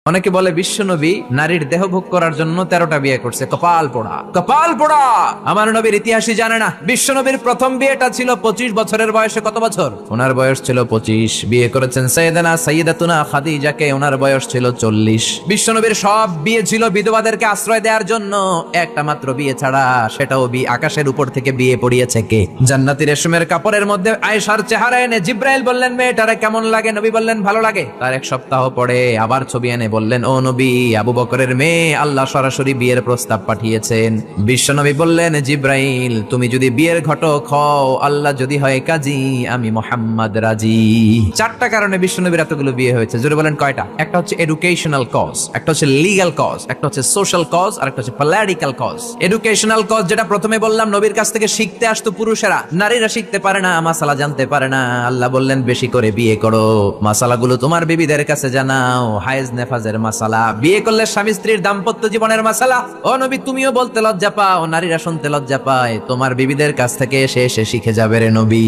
অনেকে বলে বিশ্বনবী নারীর দেহ ভোগ করার জন্য 13টা বিয়ে করছে। কপাল পোড়া, কপাল পোড়া। আমার নবীর ইতিহাসই জানে না। বিশ্বনবীর প্রথম বিয়েটা ছিল 25 বছরের বয়সে। কত বছর? ওনার বয়স ছিল 25। বিয়ে করেছেন সাইয়েদাতুনা খাদিজাকে, ওনার বয়স ছিল 40। বিশ্বনবীর সব বিয়ে ছিল বিধবাদেরকে আশ্রয় দেওয়ার জন্য। একটা মাত্র বিয়ে ছাড়া, সেটাও আকাশের উপর থেকে বিয়ে পড়িয়েছে কে? জান্নাতি রেশমের কাপড়ের মধ্যে আয়েশার চেহারা এনে জিব্রাইল বললেন, মেয়েটারে কেমন লাগে? নবী বললেন, ভালো লাগে। তার এক সপ্তাহ পরে আবার ছবি এনে বললেন, ও নবী, আবু বকরের মেয়ে, আল্লাহ সরাসরি বিয়ের প্রস্তাব পাঠিয়েছেন। বিশ্বনবী বললেন, জিব্রাইল, তুমি যদি বিয়ের ঘটক হও, আল্লাহ যদি হয় কাজী, আমি মুহাম্মদ রাজি। 4টা কারণে বিশ্বনবীর এতগুলো বিয়ে হয়েছে। জোরে বলেন কয়টা? একটা হচ্ছে এডুকেশনাল কজ, একটা হচ্ছে লিগ্যাল কজ, একটা হচ্ছে সোশ্যাল কজ, আর একটা হচ্ছে পলিটিক্যাল কজ। এডুকেশনাল কজ যেটা প্রথমে বললাম, নবীর কাছ থেকে শিখতে আসতো পুরুষেরা, নারীরা শিখতে পারে না, মাসালা জানতে পারে না। আল্লাহ বললেন, বেশি করে বিয়ে করো, মাসালাগুলো তোমার বিবিদের কাছে জানাও, হায়েজ নেফাজের মাসালা, বিয়ে করলে স্বামী স্ত্রীর দাম্পত্য জীবনের মাসালা। ও নবী, তুমিও বলতে লজ্জা পাও, নারীরা শুনতে লজ্জা পায়, তোমার বিবিদের কাছ থেকে এসে শিখে যাবে রে নবী।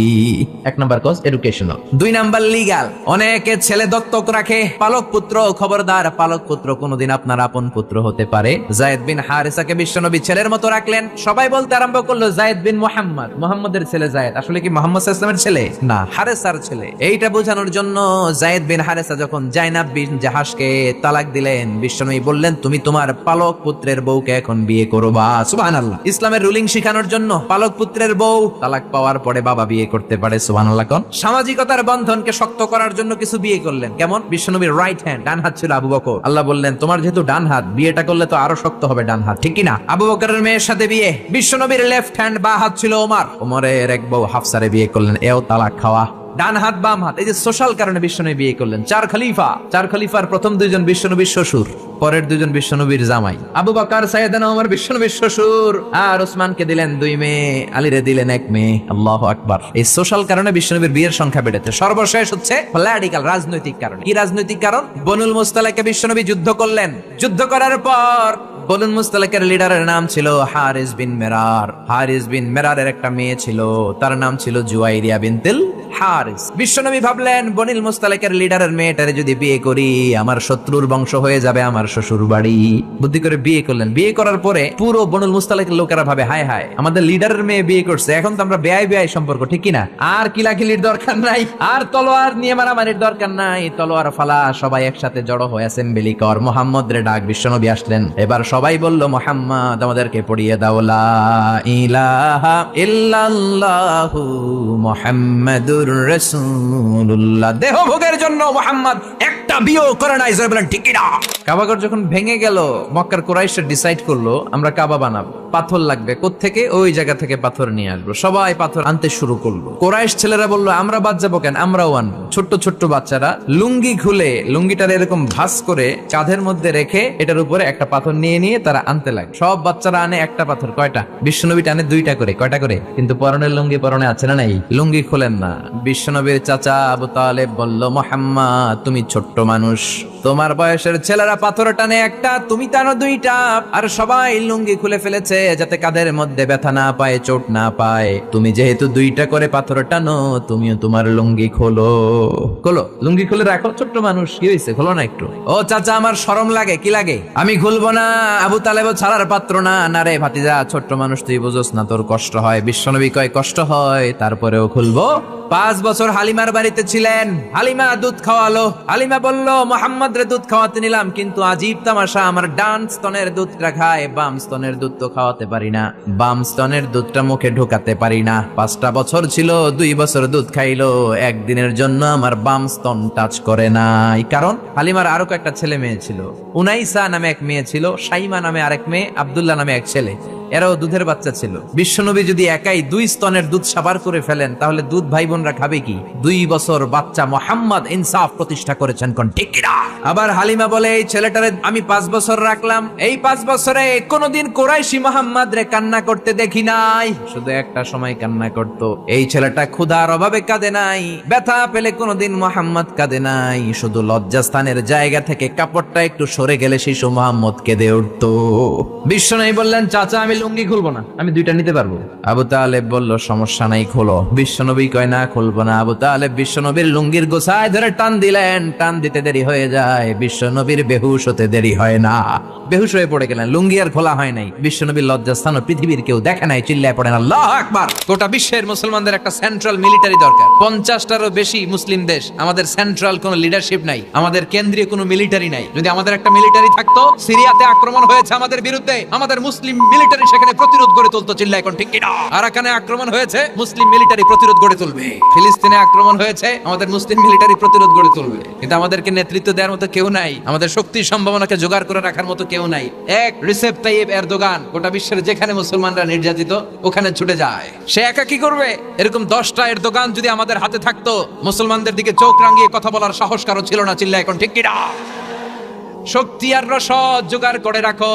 1 number cause educational. 2 number legal. অনেকে ছেলে দত্তক রাখে, পালক পুত্র। খবরদার, পালক পুত্র কোনদিন আপনার আপন পুত্র হতে পারে। যায়েদ বিন হারিসাকে বিশ্বনবী ছেলের মতো রাখলেন। সবাই বলতে আরম্ভ করলো, যায়েদ বিন মুহাম্মদ, মুহাম্মদের ছেলে যায়েদ। আসলে কি মুহাম্মদ সাল্লাল্লাহু আলাইহি ওয়াসাল্লামের ছেলে? না, হারেসার ছেলে। এইটা বোঝানোর জন্য যায়েদ বিন হারেসা যখন জাইনাব বিন জাহাশকে তালাক দিলেন, বিশ্বনবী বললেন, তুমি তোমার পালক পুত্রের বউকে এখন বিয়ে করবা। সুবহানাল্লাহ। ইসলামের রুলিং শিখানোর জন্য পালক পুত্রের বউ তালাক পাওয়ার পরে বাবা বিয়ে করতে পারে। সুবহানাল্লাহ। কোন সামাজিকতার বন্ধনকে শক্ত করার জন্য কিছু বিয়ে করলেন। কেমন? বিশ্বনবীর রাইট হ্যান্ড, ডান হাত ছিল আবু বকর। আল্লাহ বললেন, তোমার যেহেতু ডান হাত, বিয়েটা করলে তো আরো শক্ত হবে ডান হাত, ঠিক কি না? আবু বকরের মেয়ের সাথে বিয়ে। বিশ্বনবীর লেফট হ্যান্ড, বা হাত ছিল ওমর। ওমরের এক বউ হাফসারে বিয়ে করলেন। এও তালাক খাওয়া। ডান হাত বাম হাত, এই যে সোশ্যাল কারণে বিশ্বনবী বিয়ে করলেন। 4 খলিফা। 4 খলিফার প্রথম 2 জন বিশ্বনবীর শ্বশুর, পরের 2 জন বিশ্বনবীর জামাই। আবু বকর, সাইয়েদনা ওমর বিশ্বনবীর শ্বশুর। আর ওসমানকে দিলেন 2 মেয়ে, আলীরে দিলেন 1 মেয়ে। আল্লাহু আকবার। এই সোশ্যাল কারণে বিশ্বনবীর বিয়ের সংখ্যা বেড়েছে। সর্বশেষ হচ্ছে পলিটিক্যাল, রাজনৈতিক কারণে। কি রাজনৈতিক কারণ? বনুল মুস্তালাকে বিশ্বনবী যুদ্ধ করলেন। যুদ্ধ করার পর বনুল মুস্তালাকের লিডারের নাম ছিল হারিস বিন মেরার। হারিস বিন মেরারের একটা মেয়ে ছিল, তার নাম ছিল জুয়াইরিয়া বিনতুল হারিস। বিশ্বনবী ভাবলেন, বনিল মুস্তালাকের লিডারের মেয়েটারে যদি বিয়ে করি, আমার শত্রুর বংশ হয়ে যাবে আমার শ্বশুর বাড়ি। বুদ্ধি করে বিয়ে করলেন। বিয়ে করার পরে পুরো বনুল মুস্তালাকের লোকেরা ভাবে, হায় হায়, আমাদের লিডারের মেয়ে বিয়ে করছে, এখন তো আমরা বেয়াই সম্পর্ক, ঠিক কিনা? আর কিলাকিলির দরকার নাই, আর তলোয়ার নিয়ে মারামারির দরকার নাই, তলোয়ার ফালা, সবাই একসাথে জড়ো হয়ে অ্যাসেম্বলি কর। মুহাম্মদ রে ডাক। বিশ্বনবী আসলেন। এবার সবাই বলল, মুহাম্মদ, আমাদেরকে পড়িয়ে দাও লা ইলাহা ইল্লাল্লাহু মুহাম্মাদুর রাসূলুল্লাহ। দেহ ভোগের জন্য মুহাম্মদ একটা বিয়ে করে নাই। জয় বলেন ঠিক কিনা? কাবাঘর যখন ভেঙে গেল, মক্কার কুরাইশরা ডিসাইড করলো, আমরা কাবা বানাবো। পাথর লাগবে কোত্থেকে? ওই জায়গা থেকে পাথর নিয়ে আসবো। সবাই পাথর আনতে শুরু করলো। কুরাইশ ছেলেরা বললো, আমরা বাদ যাবো কেন, আমরাও আনবো। ছোট্ট ছোট্ট বাচ্চারা লুঙ্গি খুলে, লুঙ্গিটার এরকম ভাঁজ করে কাঁধের মধ্যে রেখে এটার উপরে একটা পাথর নিয়ে তারা আনতে লাগে। সব বাচ্চারা আনে একটা পাথর। কয়টা? বিশ্বনবী টানে 2টা করে। কয়টা করে? কিন্তু পরনের লুঙ্গি পরনে আছে না নাই? লুঙ্গি খুলেন না। বিশ্বনবীর চাচা আবু তালেব বলল, মুহাম্মদ, তুমি ছোট্ট মানুষ, তোমার বয়সের ছেলেরা পাথর টানে একটা, তুমি টানো 2টা। আর সবাই লুঙ্গি খুলে ফেলেছে যাতে কাঁধের মধ্যে ব্যথা না পায়, চোট না পায়। তুমি যেহেতু 2টা করে পাথর টানো, তুমিও তোমার লুঙ্গি খোলো। লুঙ্গি খুলে রাখো। ছোট্ট মানুষ, কি হয়েছে, খোলো না একটু। ও চাচা, আমার শরম লাগে। কি লাগে? আমি খুলবো না। আবু তালেব ছাড়ার পাত্র না। না রে ভাতিজা, ছোট্ট মানুষ, তুই বুঝোস না, তোর কষ্ট হয়। বিশ্বনবী কয়, কষ্ট হয়, তারপরেও খুলবো। 5 বছর হালিমার বাড়িতে ছিলেন। হালিমা দুধ খাওয়ালো। হালিমা বলল, মুহাম্মদ রে দুধ খাওয়াতে নিলাম, কিন্তু আজীব তামাশা, আমার ডান স্তনের দুধটা খায়, বাম স্তনের দুধ তো খাওয়াতে পারি না, বাম স্তনের দুধটা মুখে ঢোকাতে পারি না। 5টা বছর ছিল, 2 বছর দুধ খাইলো, একদিনের জন্য আমার বাম স্তন টাচ করে নাই। কারণ হালিমার আরো কয়েকটা ছেলে মেয়ে ছিল। উনাইসা নামে এক মেয়ে ছিল, সাইমা নামে আরেক মেয়ে, আব্দুল্লাহ নামে এক ছেলে। এরাও দুধের বাচ্চা ছিল। বিশ্বনবী যদি একাই 2 স্তনের দুধ সাবার করে ফেলেন, তাহলে দুধ ভাই বোনরা খাবে কি? 2 বছর বাচ্চা মুহাম্মদ ইনসাফ প্রতিষ্ঠা করেছেন। কোন ঠিক কিনা? আবার হালিমা বলে, এই ছেলেটারে আমি 5 বছর রাখলাম, এই 5 বছরে কোনদিন কুরাইশি মুহাম্মদ রে কান্না করতে দেখি নাই। শুধু একটা সময় কান্না করত। এই ছেলেটা ক্ষুধার অভাবে কাঁদে নাই, ব্যথা পেলে কোনদিন মুহাম্মদ কাঁদে নাই। শুধু লজ্জাস্থানের জায়গা থেকে কাপড়টা একটু সরে গেলে শিশু মুহাম্মদ কেঁদে উঠত। বিশ্বনবী বললেন, চাচা, আমি লুঙ্গি খুলবো না, আমি দুইটা নিতে পারবো। আবু তালেব বলল সমস্যা নাই, খোলো। বিশ্বনবী কয় না, খুলবো না। আবু তালেব বিশ্বনবীর লুঙ্গির গোছায় ধরে টান দিলেন, টান দিতে দেরি হয়ে যায়, বিশ্বনবীর বেহুশ হতে দেরি হয় না, বেহুশ হয়ে পড়ে গেলেন। লুঙ্গি আর খোলা হয় নাই। বিশ্বনবীর লজ্জাস্থান পৃথিবীর কেউ দেখে নাই, চিল্লায় পড়েন আল্লাহু আকবার। গোটা বিশ্বের মুসলমানদের একটা সেন্ট্রাল মিলিটারি দরকার। 50টারও বেশি মুসলিম দেশ, আমাদের সেন্ট্রাল কোনো লিডারশিপ নাই, আমাদের কেন্দ্রীয় কোনো মিলিটারি নাই। যদি আমাদের একটা মিলিটারি থাকতো, সিরিয়াতে আক্রমণ হয়েছে আমাদের বিরুদ্ধে, আমাদের মুসলিম মিলিটারি সেখানে প্রতিরোধ গড়ে তুলতো, চিল্লায় এখন ঠিক কিনা? আরাকানে আক্রমণ হয়েছে, মুসলিম মিলিটারি প্রতিরোধ গড়ে তুলবে। ফিলিস্তিনে আক্রমণ হয়েছে, আমাদের মুসলিম মিলিটারি প্রতিরোধ গড়ে তুলবে। কিন্তু আমাদেরকে নেতৃত্ব দেওয়ার মতো কেউ নাই, আমাদের শক্তি সম্ভাবনাকে জোগাড় করে রাখার মতো কেউ নাই। এক রিসেপ তাইয়েব এরদোগান গোটা বিশ্বের যেখানে মুসলমানরা নির্যাতিত ওখানে ছুটে যায়। সে একা কি করবে? এরকম 10টা এরদোগান যদি আমাদের হাতে থাকতো, মুসলমানদের দিকে চোখ রাঙিয়ে কথা বলার সাহস কারো ছিল না, চিল্লায় এখন ঠিক কিনা? শক্তি আর রসদ জোগাড় করে রাখো।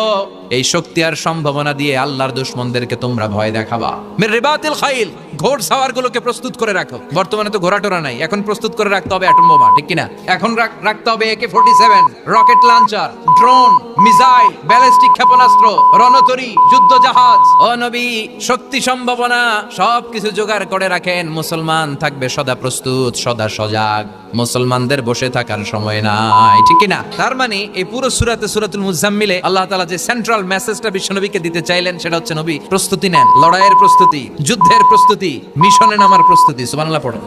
এই শক্তি আর সম্ভাবনা দিয়ে আল্লাহর দুশমনদেরকে তোমরা ভয় দেখাবা। মির রিবাতিল খাইল, ঘোড় সাওয়ারগুলোকে প্রস্তুত করে রাখো। বর্তমানে তো ঘোড়াটোরা নাই, এখন প্রস্তুত করে রাখতে হবে অ্যাটম বোমা, ঠিক কিনা? এখন রাখতে হবে AK-47, rocket launcher, drone, missile, ballistic ক্ষেপণাস্ত্র, রণতরী, যুদ্ধ জাহাজ। ও নবী, শক্তি সম্ভাবনা সবকিছু জোগাড় করে রাখেন। মুসলমান থাকবে সদা প্রস্তুত, সদা সজাগ। মুসলমানদের বসে থাকার সময় নাই, ঠিক কিনা? তার মানে এই পুরো সূরাতে, সূরাতুল মুজাম্মিলে আল্লাহ তাআলা যে সেন্ট্রাল মেসেজটা বিশ্বনবীকে দিতে চাইলেন সেটা হচ্ছে, নবী প্রস্তুতি নেন, লড়াইয়ের প্রস্তুতি, যুদ্ধের প্রস্তুতি, মিশনে নামার প্রস্তুতি। সুবহানাল্লাহ পড়ো।